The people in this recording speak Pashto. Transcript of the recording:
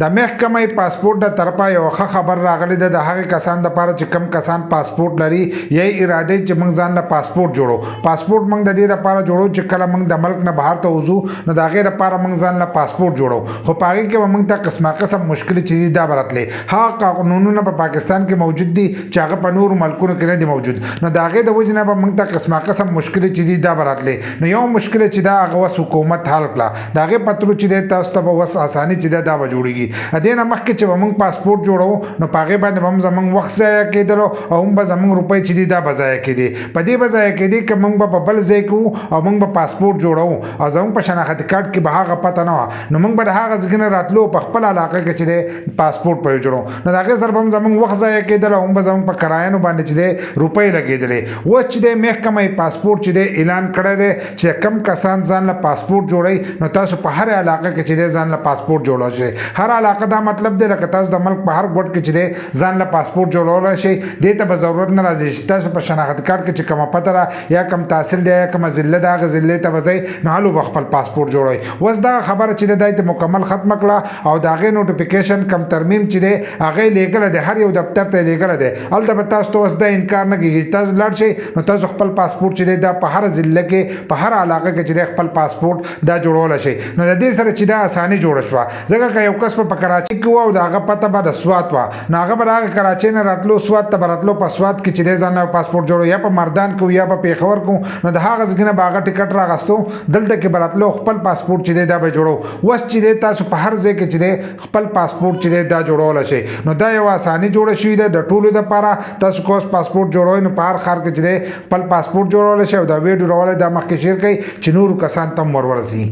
د محکمه پاسپورت د طرفه یو ښه خبر راغلی ده د هغې کسان دپاره چې کم کسان پاسپورت لري یا اراده چې موږ ځان له پاسپورت جوړو. پاسپورت موږ د دې لپاره جوړو چې کله موږ د ملک نه بهر ته وځو نو د هغې لپاره موږ ځان له پاسپورت جوړو، خو په هغې کې به موږ ته قسمه قسم مشکلې چې دي دا به راتلې. هغه قانونونه په پاکستان کې موجود دي چې هغه په نورو ملکونو کې نه دي موجود، نو د هغې د وجې نه به موږ ته قسمه قسم مشکلې چې دي دا به راتلې. نو یو مشکل چې دا هغه وس حکومت حل کړه، د هغې په تلو چې دی تاسو ته به وس اساني چې دا به جوړېږي. د دې نه مخکې چې به موږ پاسپورت جوړو نو په هغې باندې به هم زموږ وخت ضایع کېدلو او هم به زموږ روپۍ چې دي دا به ضایع کېدې. په دې به ضایع کېدې که موږ به په بل ځای کې وو او موږ به پاسپورت جوړو او زموږ په شناختي کارت کې به هغه پته نه وه، نو موږ به د هغه ځای نه راتلو په خپل علاقه کې چې دی پاسپورت به جوړو، نو د هغې سره به هم زموږ وخت ضایع کېدل او هم به زموږ په کرایانو باندې چې دی روپۍ لګېدلې. اوس چې دی محکمه پاسپورت چې دی اعلان کړی دی چې کم کسان ځان له پاسپورت جوړوي نو تاسو په هر علاقه کې چې دی ځان له پاسپورت جوړولی شئ. هر علاقه دا مطلب دی لکه تاسو د ملک په هر ګوټ کې چې دی ځان له پاسپورت جوړولی شئ. دې ته به ضرورت نه راځي چې تاسو په شناختي کارت کې چې کومه پته ده یا کوم تحصیل دی یا کومه ضلع ده هغه ضلع ته به ځئ نو هلو به خپل پاسپورت جوړوئ. اوس دغه خبره چې دی دا یې مکمل ختمه کړه او د هغې نوټیفیکیشن کم ترمیم چې دی هغه یې لیږلی دی، هر یو دفتر ته یې لیږلی دی. هلته به تاسو ته اوس دا انکار نه کېږي چې تاسو لاړ شئ نو تاسو خپل پاسپورت چې دی دا په هر ضلع کې په هر علاقه کې چې دی خپل پاسپورت دا جوړولی شئ. نو د دې سره چې دا اساني جوړه شوه، ځکه که یو کس په کراچۍ کې وه او د هغه پته به د سوات وه نو هغه به د هغه کراچۍ نه راتلو سوات ته به راتلو، په سوات کې چې دی ځان له پاسپورت جوړو یا په مردان کې یا په پېښور کې نو د هغه ځای نه به هغه ټکټ راغستو دلته کې به راتلو خپل پاسپورت چې دی دا به جوړو. اوس چې دی تاسو په هر ځای کې چې دی خپل پاسپورت چې دی دا جوړولی شئ. نو دا یو اساني جوړه شوې ده د ټولو دپاره. تاسو که اوس پاسپورت جوړوئ نو په هر ښار کې چې دی خپل پاسپورت جوړولی شئ او دا ویډیو راولی دا مخکې شیر کړئ چې نورو کسان ته هم ور ورسي.